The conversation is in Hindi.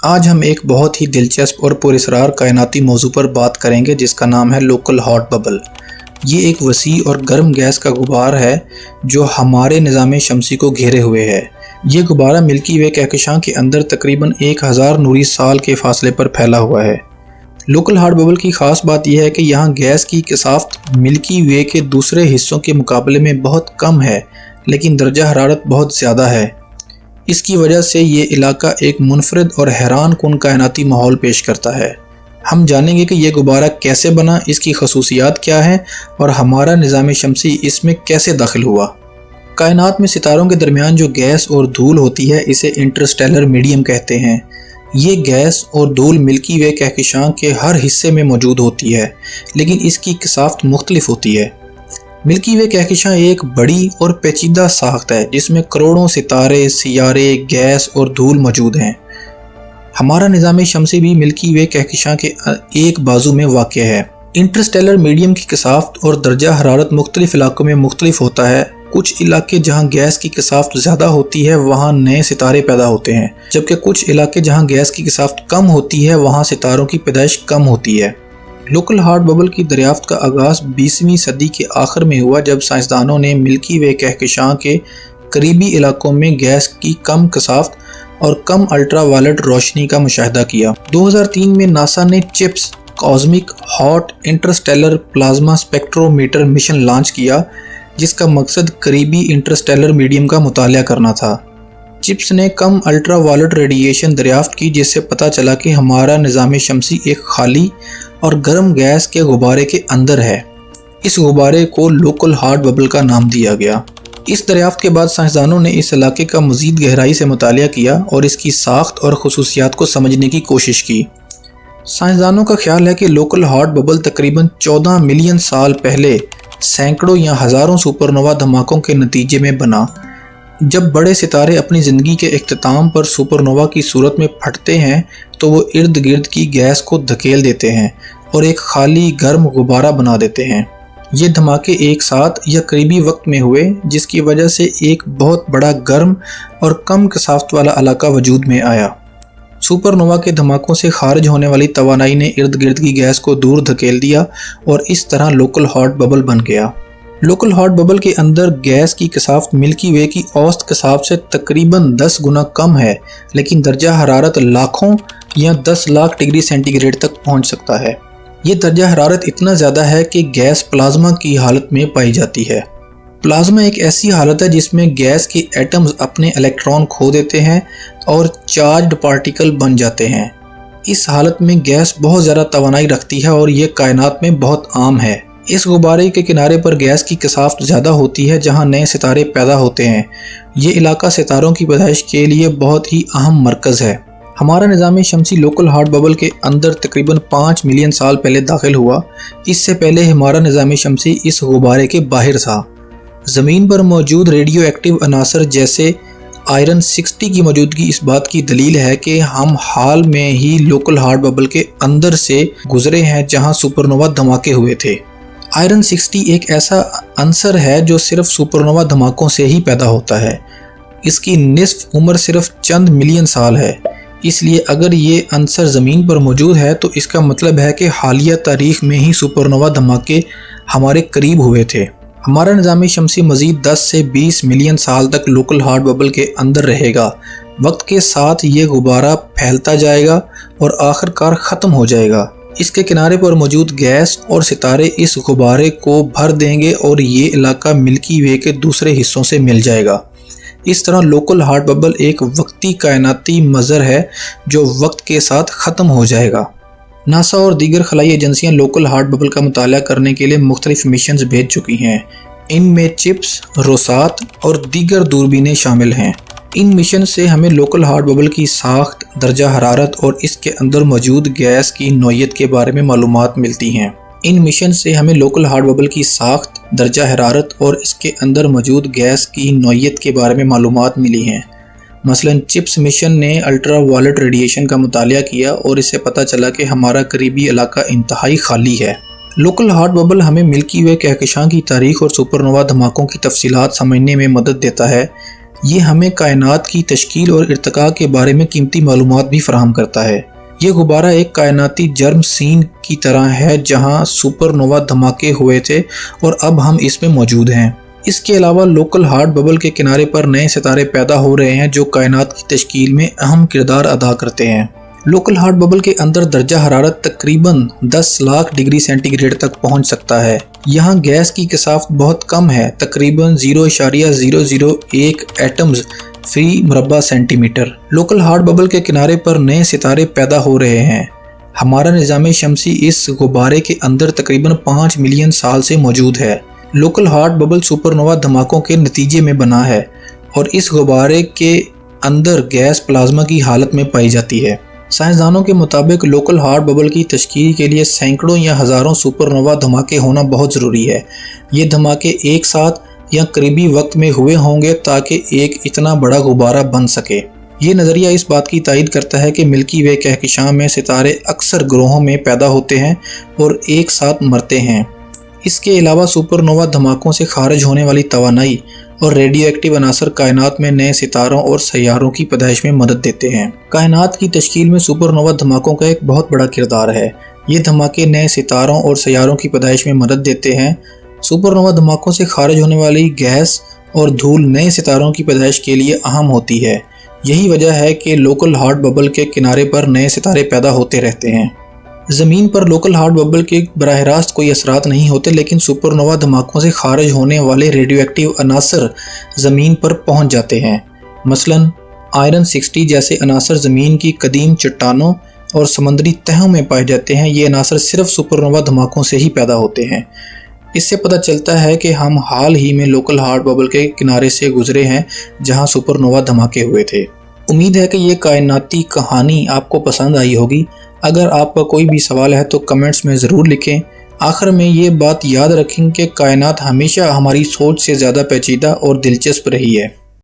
आज हम एक बहुत ही दिलचस्प और पुरस्कार कायनाती मौजू पर बात करेंगे जिसका नाम है लोकल हॉट बबल। ये एक वसी और गर्म गैस का गुबार है जो हमारे निज़ाम शमसी को घेरे हुए है। ये गुब्बारा मिल्की वे कहकशां के अंदर तकरीबन 1000 नूरी साल के फासले पर फैला हुआ है। लोकल हॉट बबल की ख़ास बात यह है कि यहाँ गैस की कसाफ़त मिल्की वे के दूसरे हिस्सों के मुकाबले में बहुत कम है, लेकिन दर्जा हरारत बहुत ज़्यादा है। इसकी वजह से ये इलाका एक मुनफरिद और हैरान कुन कायनाती माहौल पेश करता है। हम जानेंगे कि यह गुब्बारा कैसे बना, इसकी खसूसियात क्या हैं और हमारा निज़ाम शमसी इसमें कैसे दाखिल हुआ। कायनात में सितारों के दरमियान जो गैस और धूल होती है इसे इंटरस्टेलर मीडियम कहते हैं। ये गैस और धूल मिल्की वे कहकशां के हर हिस्से में मौजूद होती है, लेकिन इसकी कसाफ़त मुख्तलिफ होती है। मिल्की वे कहकशां एक बड़ी और पेचीदा साख्त है जिसमें करोड़ों सितारे, सियारे, गैस और धूल मौजूद हैं। हमारा निज़ाम शमसी भी मिल्की वे कहकशां के एक बाजू में वाक़ है। इंटरस्टेलर मीडियम की कसाफ़त और दर्जा हरारत मुख्तलिफ इलाकों में मुख्तलिफ होता है। कुछ इलाके जहाँ गैस की कसाफ़त ज़्यादा होती है वहाँ नए सितारे पैदा होते हैं, जबकि कुछ इलाके जहाँ गैस की कसाफ़त कम होती है वहाँ सितारों की पैदाइश कम होती है। लोकल हॉट बबल की दरियाफ्त का आगाज़ 20वीं सदी के आखिर में हुआ जब साइंसदानों ने मिल्की वे कहकशां के करीबी इलाकों में गैस की कम कसाफ़त और कम अल्ट्रा वायलेट रोशनी का मुशाहिदा किया। 2003 में नासा ने chips cosmic hot Interstellar plasma spectrometer mission launch किया, जिसका मकसद करीबी इंटरस्टेलर मीडियम का मुतालिया करना था। चिप्स ने कम अल्ट्रा वायलेट रेडिएशन दरियाफ्त की, जिससे पता चला कि हमारा निज़ाम शमसी एक खाली और गर्म गैस के गुब्बारे के अंदर है। इस गुब्बारे को लोकल हॉट बबल का नाम दिया गया। इस दरियाफ्त के बाद साइंसदानों ने इस इलाके का मज़ीद गहराई से मुतालिया किया और इसकी साख्त और खसूसियात को समझने की कोशिश की। साइंसदानों का ख्याल है कि लोकल हॉट बबल तकरीबन 14 मिलियन साल पहले सैकड़ों या हज़ारों सुपरनोवा धमाकों के नतीजे में बना। जब बड़े सितारे अपनी ज़िंदगी के इख्तिताम पर सुपरनोवा की सूरत में फटते हैं तो वो इर्द गिर्द की गैस को धकेल देते हैं और एक खाली गर्म गुब्बारा बना देते हैं। ये धमाके एक साथ या करीबी वक्त में हुए, जिसकी वजह से एक बहुत बड़ा गर्म और कम कसाफ़त वाला इलाका वजूद में आया। सुपरनोवा के धमाकों से खारिज होने वाली तवानाई ने इर्द गिर्द की गैस को दूर धकेल दिया और इस तरह लोकल हॉट बबल बन गया। लोकल हॉट बबल के अंदर गैस की कसाफ़त मिल्की वे की औसत कसाफ़त से तकरीबन 10 गुना कम है, लेकिन दर्जा हरारत लाखों या 10 लाख डिग्री सेंटीग्रेड तक पहुंच सकता है। ये दर्जा हरारत इतना ज़्यादा है कि गैस प्लाज्मा की हालत में पाई जाती है। प्लाज्मा एक ऐसी हालत है जिसमें गैस के एटम्स अपने इलेक्ट्रॉन खो देते हैं और चार्ज्ड पार्टिकल बन जाते हैं। इस हालत में गैस बहुत ज़्यादा तवानाई रखती है और ये कायनात में बहुत आम है। इस गुब्बारे के किनारे पर गैस की कसाफ़त ज़्यादा होती है जहाँ नए सितारे पैदा होते हैं। ये इलाका सितारों की पैदाइश के लिए बहुत ही अहम मरकज़ है। हमारा निज़ाम शमसी लोकल हॉट बबल के अंदर तकरीबन 5 मिलियन साल पहले दाखिल हुआ। इससे पहले हमारा निज़ाम शमसी इस गुब्बारे के बाहर था। ज़मीन पर मौजूद रेडियो एक्टिव अनासर जैसे आयरन 60 की मौजूदगी इस बात की दलील है कि हम हाल में ही लोकल हॉट बबल के अंदर से गुजरे हैं जहाँ सुपरनोवा धमाके हुए थे। आयरन 60 एक ऐसा अंसर है जो सिर्फ सुपरनोवा धमाकों से ही पैदा होता है। इसकी निस्फ उम्र सिर्फ चंद मिलियन साल है, इसलिए अगर ये अंसर ज़मीन पर मौजूद है तो इसका मतलब है कि हालिया तारीख़ में ही सुपरनोवा धमाके हमारे करीब हुए थे। हमारा निज़ाम शमसी मज़ीद 10 से 20 मिलियन साल तक लोकल हॉट बबल के अंदर रहेगा। वक्त के साथ ये गुब्बारा फैलता जाएगा और आखिरकार ख़त्म हो जाएगा। इसके किनारे पर मौजूद गैस और सितारे इस गुब्बारे को भर देंगे और ये इलाका मिल्की वे के दूसरे हिस्सों से मिल जाएगा। इस तरह लोकल हॉट बबल एक वक्ती कायनाती मज़र है जो वक्त के साथ ख़त्म हो जाएगा। नासा और दीगर खलाई एजेंसियाँ लोकल हॉट बबल का मुताला करने के लिए मुख्तलिफ मिशंस भेज चुकी हैं। इनमें चिप्स, रोसात और दीगर दूरबीनें शामिल हैं। इन मिशन से हमें लोकल हॉट बबल की साख्त, दर्जा हरारत और इसके अंदर मौजूद गैस की नौइयत के बारे में मालूमात मिलती हैं। इन मिशन से हमें लोकल हॉट बबल की साख्त, दर्जा हरारत और इसके अंदर मौजूद गैस की नौइयत के बारे में मालूमात मिली हैं। मसलन चिप्स मिशन ने अल्ट्रा वायलेट रेडिएशन का मुतालिया किया और इससे पता चला कि हमारा करीबी इलाका इंतहाई खाली है। लोकल हॉट बबल हमें मिल्की वे कहकशां की तारीख और सुपरनोवा धमाकों की तफसीलात समझने में मदद देता है। ये हमें कायनात की तश्कील और इर्तिका के बारे में कीमती मालूमात भी फराहम करता है। ये गुब्बारा एक कायनाती जर्म सीन की तरह है जहां सुपरनोवा धमाके हुए थे और अब हम इसमें मौजूद हैं। इसके अलावा लोकल हॉट बबल के किनारे पर नए सितारे पैदा हो रहे हैं जो कायनात की तश्कील में अहम किरदार अदा करते हैं। लोकल हॉट बबल के अंदर दर्जा हरारत तकरीबन 10 लाख डिग्री सेंटीग्रेड तक पहुंच सकता है। यहाँ गैस की कसाफ़त बहुत कम है, तकरीबन 0.001 एटम्स फी मुरब्बा सेंटीमीटर। लोकल हॉट बबल के किनारे पर नए सितारे पैदा हो रहे हैं। हमारा निज़ाम शमसी इस गुब्बारे के अंदर तकरीबन 5 मिलियन साल से मौजूद है। लोकल हॉट बबल सुपरनोवा धमाकों के नतीजे में बना है और इस गुब्बारे के अंदर गैस प्लाज्मा की हालत में पाई जाती है। साइंसदानों के मुताबिक लोकल हॉट बबल की तश्कील के लिए सैकड़ों या हज़ारों सुपरनोवा धमाके होना बहुत ज़रूरी है। ये धमाके एक साथ या करीबी वक्त में हुए होंगे ताकि एक इतना बड़ा गुब्बारा बन सके। ये नज़रिया इस बात की तायद करता है कि मिल्की वे कहकशां में सितारे अक्सर ग्रोहों में पैदा होते हैं और एक साथ मरते हैं। इसके अलावा सुपरनोवा धमाकों से खारिज होने वाली तवानाई और रेडियो एक्टिव अनासर कायनात में नए सितारों और सैयारों की पैदाइश में मदद देते हैं। कायनात की तश्कील में सुपरनोवा धमाकों का एक बहुत बड़ा किरदार है। ये धमाके नए सितारों और सैयारों की पैदाइश में मदद देते हैं। सुपरनोवा धमाकों से खारिज होने वाली गैस और धूल नए सितारों की पैदाइश के लिए अहम होती है। यही वजह है कि लोकल हॉट बबल के किनारे पर नए सितारे पैदा होते रहते हैं। ज़मीन पर लोकल हॉट बबल के बराह रास्त कोई असरात नहीं होते, लेकिन सुपरनोवा धमाकों से खारिज होने वाले रेडियो एक्टिव अनासर ज़मीन पर पहुंच जाते हैं। मसलन आयरन 60 जैसे अनासर ज़मीन की कदीम चट्टानों और समंदरी तहों में पाए जाते हैं। ये अनासर सिर्फ सुपरनोवा धमाकों से ही पैदा होते हैं। इससे पता चलता है कि हम हाल ही में लोकल हॉट बबल के किनारे से गुजरे हैं जहां सुपरनोवा धमाके हुए थे। उम्मीद है कि ये कायनाती कहानी आपको पसंद आई होगी। अगर आपका कोई भी सवाल है तो कमेंट्स में ज़रूर लिखें। आखिर में ये बात याद रखें कि कायनात हमेशा हमारी सोच से ज़्यादा पेचीदा और दिलचस्प रही है।